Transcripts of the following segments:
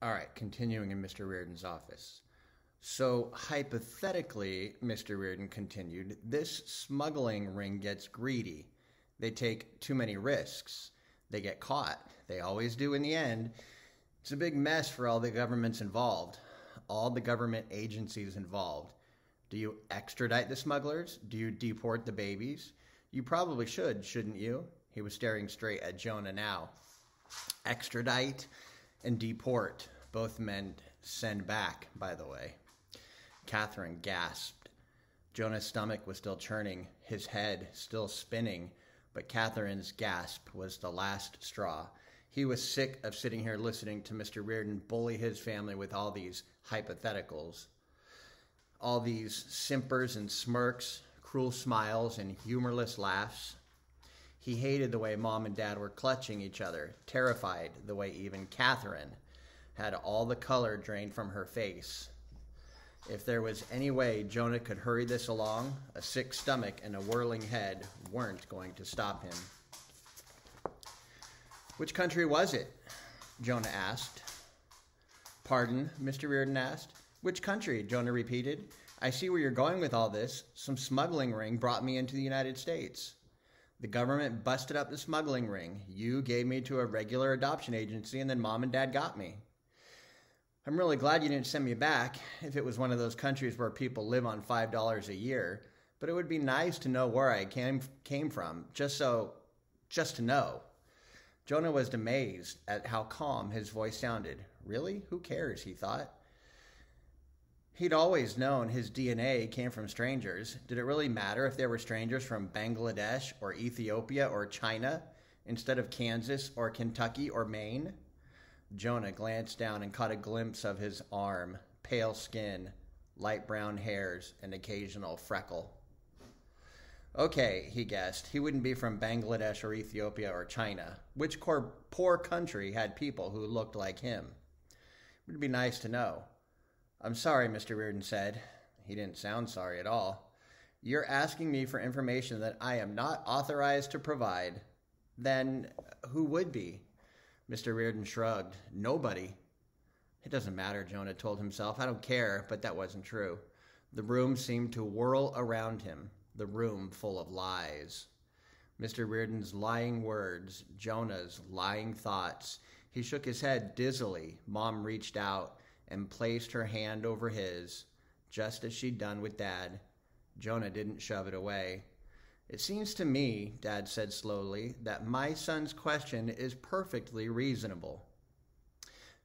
All right, continuing in Mr. Reardon's office. So, hypothetically, Mr. Reardon continued, this smuggling ring gets greedy. They take too many risks. They get caught. They always do in the end. It's a big mess for all the governments involved, all the government agencies involved. Do you extradite the smugglers? Do you deport the babies? You probably should, shouldn't you? He was staring straight at Jonah now. Extradite and deport both meant send back, by the way. Catherine gasped. Jonah's stomach was still churning, his head still spinning, but Catherine's gasp was the last straw. He was sick of sitting here listening to Mr. Reardon bully his family with all these hypotheticals. All these simpers and smirks, cruel smiles and humorless laughs. He hated the way Mom and Dad were clutching each other, terrified the way even Catherine had all the color drained from her face. If there was any way Jonah could hurry this along, a sick stomach and a whirling head weren't going to stop him. Which country was it? Jonah asked. Pardon, Mr. Reardon asked. Which country? Jonah repeated. I see where you're going with all this. Some smuggling ring brought me into the United States. The government busted up the smuggling ring. You gave me to a regular adoption agency, and then Mom and Dad got me. I'm really glad you didn't send me back if it was one of those countries where people live on $5 a year, but it would be nice to know where I came from, just to know. Jonah was amazed at how calm his voice sounded. Really? Who cares, he thought. He'd always known his DNA came from strangers. Did it really matter if they were strangers from Bangladesh or Ethiopia or China instead of Kansas or Kentucky or Maine? Jonah glanced down and caught a glimpse of his arm, pale skin, light brown hairs, and occasional freckle. Okay, he guessed, he wouldn't be from Bangladesh or Ethiopia or China. Which poor country had people who looked like him? It would be nice to know. I'm sorry, Mr. Reardon said. He didn't sound sorry at all. You're asking me for information that I am not authorized to provide. Then who would be? Mr. Reardon shrugged. Nobody. It doesn't matter, Jonah told himself. I don't care, but that wasn't true. The room seemed to whirl around him, the room full of lies. Mr. Reardon's lying words, Jonah's lying thoughts. He shook his head dizzily. Mom reached out and placed her hand over his, just as she'd done with Dad. Jonah didn't shove it away. It seems to me, Dad said slowly, that my son's question is perfectly reasonable.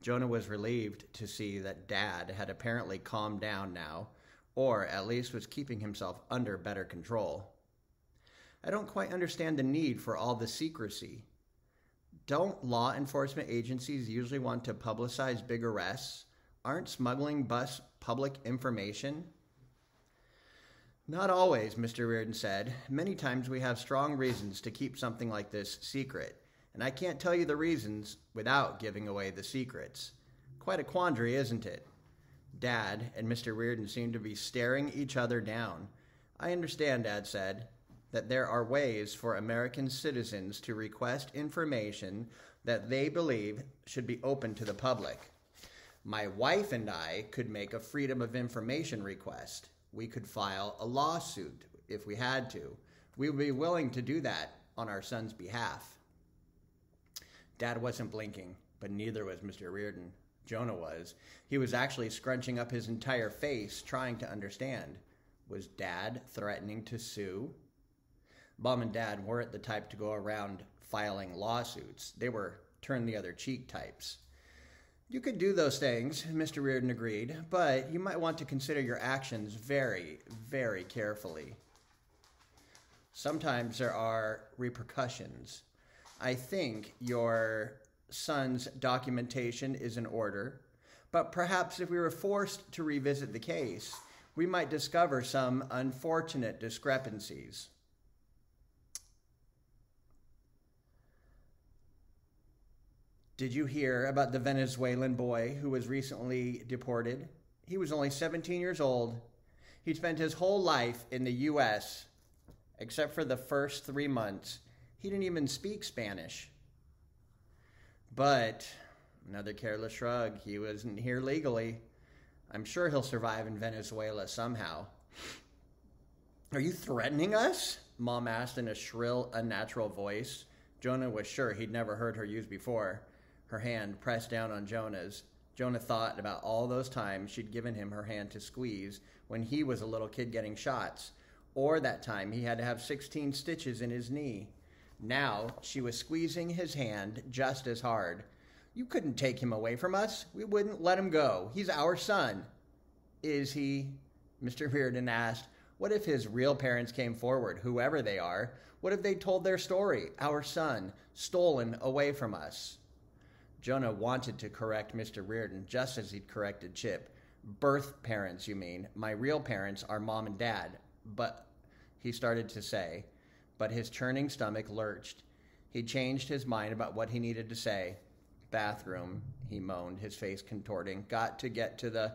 Jonah was relieved to see that Dad had apparently calmed down now, or at least was keeping himself under better control. I don't quite understand the need for all the secrecy. Don't law enforcement agencies usually want to publicize big arrests? Aren't smuggling busts public information? Not always, Mr. Reardon said. Many times we have strong reasons to keep something like this secret, and I can't tell you the reasons without giving away the secrets. Quite a quandary, isn't it? Dad and Mr. Reardon seemed to be staring each other down. I understand, Dad said, that there are ways for American citizens to request information that they believe should be open to the public. My wife and I could make a Freedom of Information request. We could file a lawsuit if we had to. We would be willing to do that on our son's behalf. Dad wasn't blinking, but neither was Mr. Reardon. Jonah was. He was actually scrunching up his entire face, trying to understand. Was Dad threatening to sue? Mom and Dad weren't the type to go around filing lawsuits. They were turn-the-other-cheek types. You could do those things, Mr. Reardon agreed, but you might want to consider your actions very, very carefully. Sometimes there are repercussions. I think your son's documentation is in order, but perhaps if we were forced to revisit the case, we might discover some unfortunate discrepancies. Did you hear about the Venezuelan boy who was recently deported? He was only 17 years old. He'd spent his whole life in the U.S., except for the first 3 months. He didn't even speak Spanish. But Another careless shrug. He wasn't here legally. I'm sure he'll survive in Venezuela somehow. Are you threatening us? Mom asked in a shrill, unnatural voice. Jonah was sure he'd never heard her use before. Her hand pressed down on Jonah's. Jonah thought about all those times she'd given him her hand to squeeze when he was a little kid getting shots, or that time he had to have 16 stitches in his knee. Now she was squeezing his hand just as hard. You couldn't take him away from us. We wouldn't let him go. He's our son. Is he? Mr. Reardon asked. What if his real parents came forward, whoever they are? What if they told their story? Our son, stolen away from us. Jonah wanted to correct Mr. Reardon just as he'd corrected Chip. Birth parents, you mean. My real parents are Mom and Dad. But, he started to say, but his churning stomach lurched. He changed his mind about what he needed to say. Bathroom, he moaned, his face contorting. Got to get to the...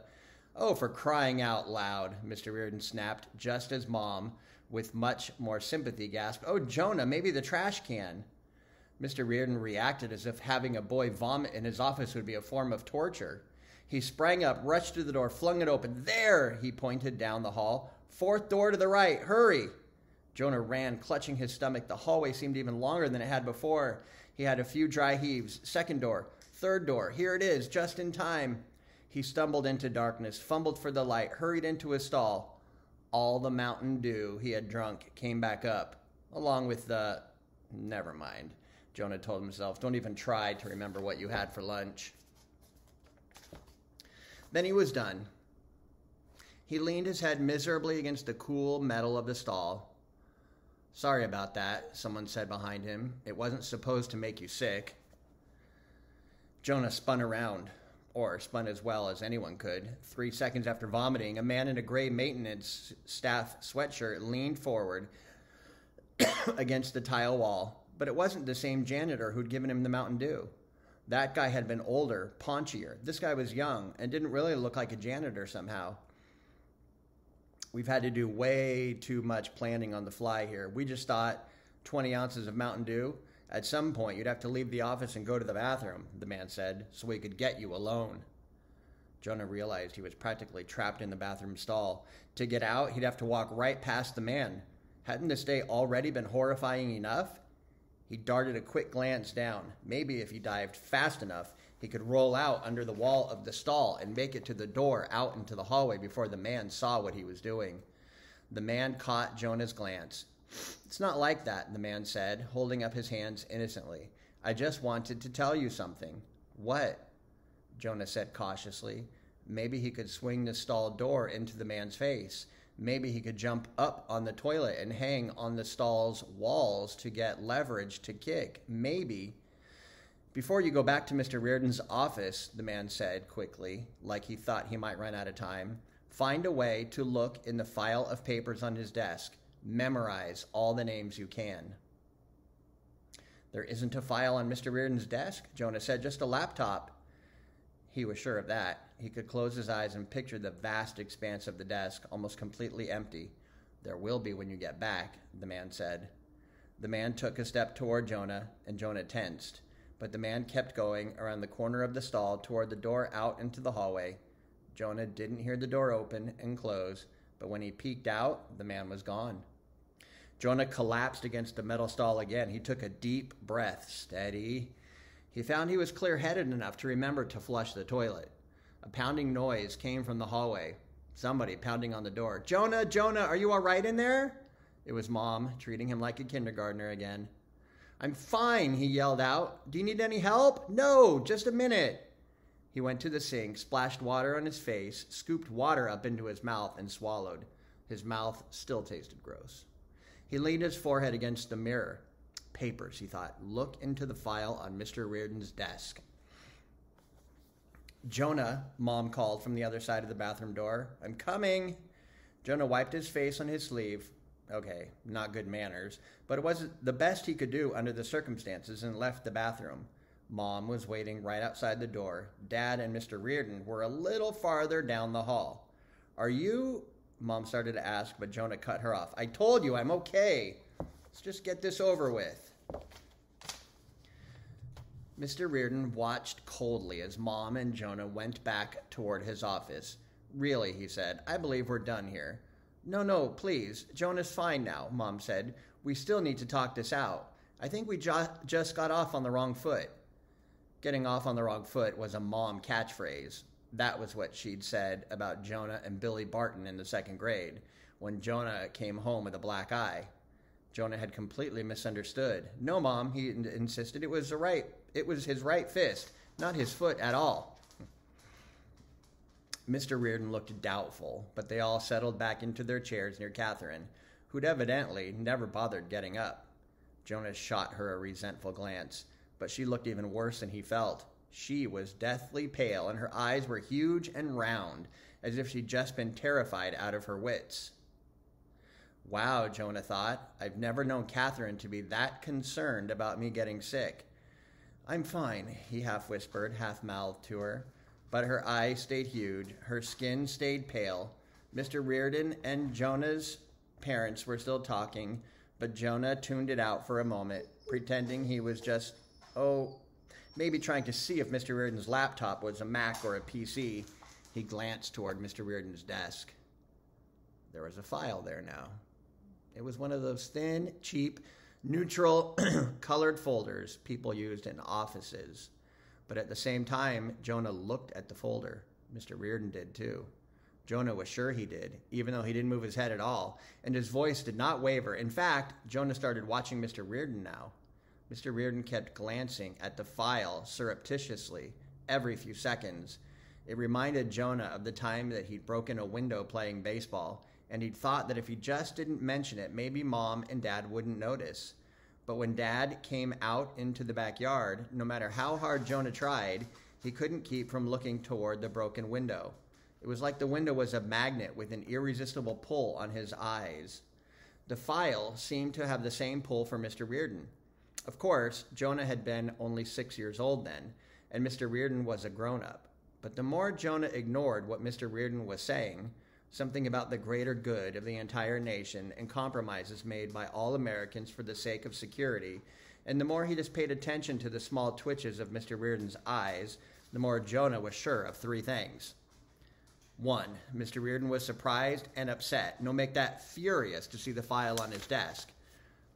Oh, for crying out loud, Mr. Reardon snapped, just as Mom, with much more sympathy, gasped, Oh, Jonah, maybe the trash can. Mr. Reardon reacted as if having a boy vomit in his office would be a form of torture. He sprang up, rushed to the door, flung it open. There, he pointed down the hall. Fourth door to the right, hurry. Jonah ran, clutching his stomach. The hallway seemed even longer than it had before. He had a few dry heaves. Second door, third door, here it is, just in time. He stumbled into darkness, fumbled for the light, hurried into his stall. All the Mountain Dew he had drunk came back up, along with the... Never mind, Jonah told himself. Don't even try to remember what you had for lunch. Then he was done. He leaned his head miserably against the cool metal of the stall. Sorry about that, someone said behind him. It wasn't supposed to make you sick. Jonah spun around. Or spun as well as anyone could. 3 seconds after vomiting, a man in a gray maintenance staff sweatshirt leaned forward against the tile wall. But it wasn't the same janitor who'd given him the Mountain Dew. That guy had been older, paunchier. This guy was young and didn't really look like a janitor somehow. We've had to do way too much planning on the fly here. We just thought 20 ounces of Mountain Dew. At some point, you'd have to leave the office and go to the bathroom, the man said, so we could get you alone. Jonah realized he was practically trapped in the bathroom stall. To get out, he'd have to walk right past the man. Hadn't this day already been horrifying enough? He darted a quick glance down. Maybe if he dived fast enough, he could roll out under the wall of the stall and make it to the door out into the hallway before the man saw what he was doing. The man caught Jonah's glance. It's not like that, the man said, holding up his hands innocently. I just wanted to tell you something. What? Jonah said cautiously. Maybe he could swing the stall door into the man's face. Maybe he could jump up on the toilet and hang on the stall's walls to get leverage to kick. Maybe. Before you go back to Mr. Reardon's office, the man said quickly, like he thought he might run out of time, find a way to look in the file of papers on his desk. Memorize all the names you can. There isn't a file on Mr. Reardon's desk, Jonah said, just a laptop. He was sure of that. He could close his eyes and picture the vast expanse of the desk, almost completely empty. There will be when you get back, the man said. The man took a step toward Jonah, and Jonah tensed. But the man kept going around the corner of the stall toward the door out into the hallway. Jonah didn't hear the door open and close, but when he peeked out, the man was gone. Jonah collapsed against the metal stall again. He took a deep breath. Steady. He found he was clear-headed enough to remember to flush the toilet. A pounding noise came from the hallway. Somebody pounding on the door. Jonah, Jonah, are you all right in there? It was Mom, treating him like a kindergartner again. I'm fine, he yelled out. Do you need any help? No, just a minute. He went to the sink, splashed water on his face, scooped water up into his mouth, and swallowed. His mouth still tasted gross. He leaned his forehead against the mirror. Papers, he thought. Look into the file on Mr. Reardon's desk. Jonah, Mom called from the other side of the bathroom door. I'm coming. Jonah wiped his face on his sleeve. Okay, not good manners, but it was the best he could do under the circumstances and left the bathroom. Mom was waiting right outside the door. Dad and Mr. Reardon were a little farther down the hall. Are you... Mom started to ask, but Jonah cut her off. I told you I'm okay. Let's just get this over with. Mr. Reardon watched coldly as Mom and Jonah went back toward his office. Really, he said, I believe we're done here. No, please. Jonah's fine now, Mom said. We still need to talk this out. I think we just got off on the wrong foot. Getting off on the wrong foot was a Mom catchphrase. That was what she'd said about Jonah and Billy Barton in the 2nd grade, when Jonah came home with a black eye. Jonah had completely misunderstood. No, Mom, he insisted. It was his right fist, not his foot at all. Mr. Reardon looked doubtful, but they all settled back into their chairs near Catherine, who'd evidently never bothered getting up. Jonah shot her a resentful glance, but she looked even worse than he felt. She was deathly pale, and her eyes were huge and round, as if she'd just been terrified out of her wits. Wow, Jonah thought. I've never known Catherine to be that concerned about me getting sick. I'm fine, he half-whispered, half-mouthed to her. But her eyes stayed huge, her skin stayed pale. Mr. Reardon and Jonah's parents were still talking, but Jonah tuned it out for a moment, pretending he was just, maybe trying to see if Mr. Reardon's laptop was a Mac or a PC. He glanced toward Mr. Reardon's desk. There was a file there now. It was one of those thin, cheap, neutral, colored folders people used in offices. But at the same time, Jonah looked at the folder. Mr. Reardon did too. Jonah was sure he did, even though he didn't move his head at all, and his voice did not waver. In fact, Jonah started watching Mr. Reardon now. Mr. Reardon kept glancing at the file surreptitiously every few seconds. It reminded Jonah of the time that he'd broken a window playing baseball, and he'd thought that if he just didn't mention it, maybe Mom and Dad wouldn't notice. But when Dad came out into the backyard, no matter how hard Jonah tried, he couldn't keep from looking toward the broken window. It was like the window was a magnet with an irresistible pull on his eyes. The file seemed to have the same pull for Mr. Reardon. Of course, Jonah had been only 6 years old then, and Mr. Reardon was a grown-up. But the more Jonah ignored what Mr. Reardon was saying, something about the greater good of the entire nation and compromises made by all Americans for the sake of security, and the more he just paid attention to the small twitches of Mr. Reardon's eyes, the more Jonah was sure of 3 things. 1, Mr. Reardon was surprised and upset, no make that furious to see the file on his desk.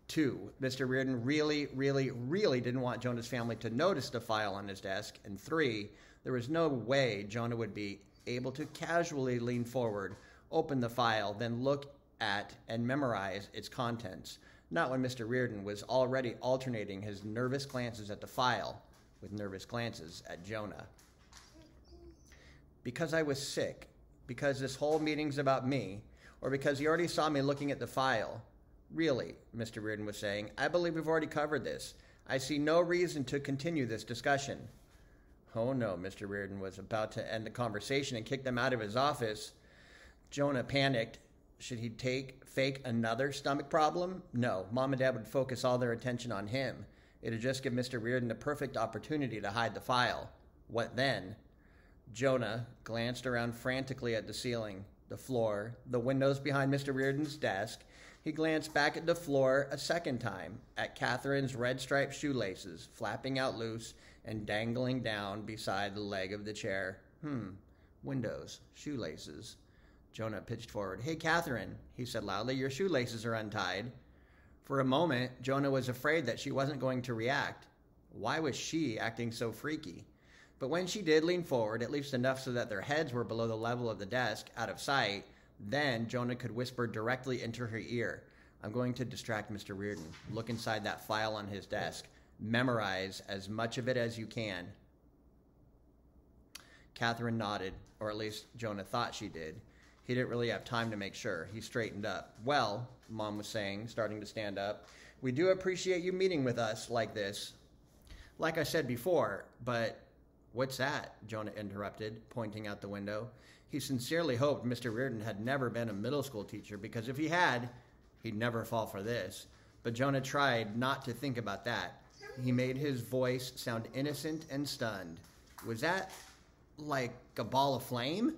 2, Mr. Reardon really didn't want Jonah's family to notice the file on his desk. And 3, there was no way Jonah would be able to casually lean forward, open the file, then look at and memorize its contents, not when Mr. Reardon was already alternating his nervous glances at the file with nervous glances at Jonah. Because I was sick, because this whole meeting's about me, or because he already saw me looking at the file. Really, Mr. Reardon was saying, I believe we've already covered this. I see no reason to continue this discussion. Oh no, Mr. Reardon was about to end the conversation and kick them out of his office. Jonah panicked. Should he fake another stomach problem? No, Mom and Dad would focus all their attention on him. It'd just give Mr. Reardon the perfect opportunity to hide the file. What then? Jonah glanced around frantically at the ceiling, the floor, the windows behind Mr. Reardon's desk. He glanced back at the floor a second time, at Catherine's red-striped shoelaces, flapping out loose and dangling down beside the leg of the chair. Windows, shoelaces. Jonah pitched forward. Hey, Catherine, he said loudly, your shoelaces are untied. For a moment, Jonah was afraid that she wasn't going to react. Why was she acting so freaky? But when she did lean forward, at least enough so that their heads were below the level of the desk, out of sight, then Jonah could whisper directly into her ear, I'm going to distract Mr. Reardon. Look inside that file on his desk. Memorize as much of it as you can. Catherine nodded, or at least Jonah thought she did. He didn't really have time to make sure. He straightened up. Well, Mom was saying, starting to stand up, we do appreciate you meeting with us like this. Like I said before, but what's that? Jonah interrupted, pointing out the window. He sincerely hoped Mr. Reardon had never been a middle school teacher, because if he had, he'd never fall for this. But Jonah tried not to think about that. He made his voice sound innocent and stunned. Was that like a ball of flame?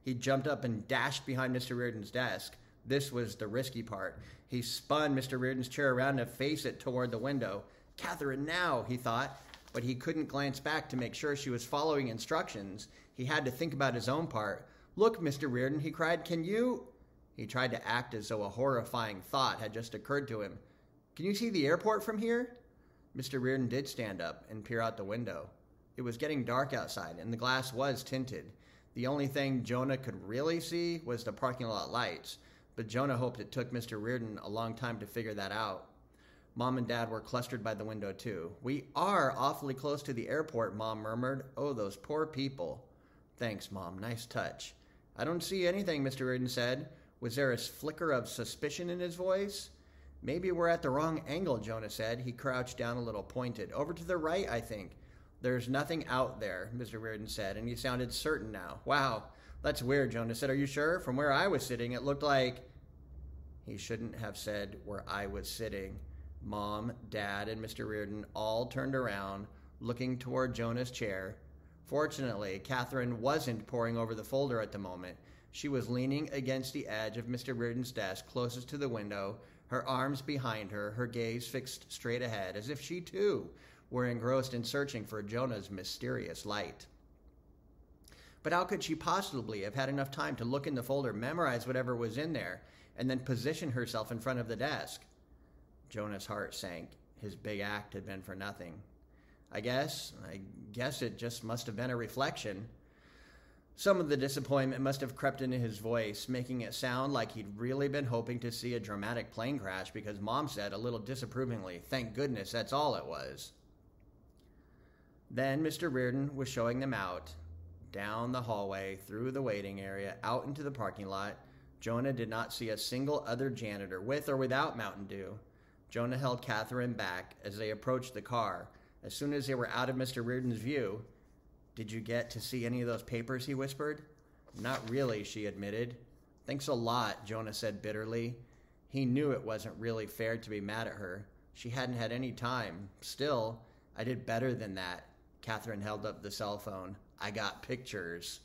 He jumped up and dashed behind Mr. Reardon's desk. This was the risky part. He spun Mr. Reardon's chair around to face it toward the window. Catherine, now, he thought. but he couldn't glance back to make sure she was following instructions. He had to think about his own part. "Look, Mr. Reardon," he cried, "can you—" He tried to act as though a horrifying thought had just occurred to him. "Can you see the airport from here?" Mr. Reardon did stand up and peer out the window. It was getting dark outside, and the glass was tinted. The only thing Jonah could really see was the parking lot lights, but Jonah hoped it took Mr. Reardon a long time to figure that out. Mom and Dad were clustered by the window, too. "We are awfully close to the airport," Mom murmured. "Oh, those poor people." "Thanks, Mom. Nice touch." "I don't see anything," Mr. Reardon said. Was there a flicker of suspicion in his voice? "Maybe we're at the wrong angle," Jonah said. He crouched down a little, pointed. "Over to the right, I think." "There's nothing out there," Mr. Reardon said, and he sounded certain now. "Wow, that's weird," Jonah said. "Are you sure? From where I was sitting, it looked like—" He shouldn't have said "where I was sitting." Mom, Dad, and Mr. Reardon all turned around, looking toward Jonah's chair. Fortunately, Catherine wasn't poring over the folder at the moment. She was leaning against the edge of Mr. Reardon's desk closest to the window, her arms behind her, her gaze fixed straight ahead, as if she, too, were engrossed in searching for Jonah's mysterious light. But how could she possibly have had enough time to look in the folder, memorize whatever was in there, and then position herself in front of the desk? Jonah's heart sank. His big act had been for nothing. I guess it just must have been a reflection. Some of the disappointment must have crept into his voice, making it sound like he'd really been hoping to see a dramatic plane crash because Mom said a little disapprovingly, "Thank goodness that's all it was." Then Mr. Reardon was showing them out, down the hallway, through the waiting area, out into the parking lot. Jonah did not see a single other janitor, with or without Mountain Dew. Jonah held Catherine back as they approached the car. As soon as they were out of Mr. Reardon's view, "Did you get to see any of those papers?" he whispered. "Not really," she admitted. "Thanks a lot," Jonah said bitterly. He knew it wasn't really fair to be mad at her. She hadn't had any time. Still, I did better than that. Catherine held up the cell phone. "I got pictures."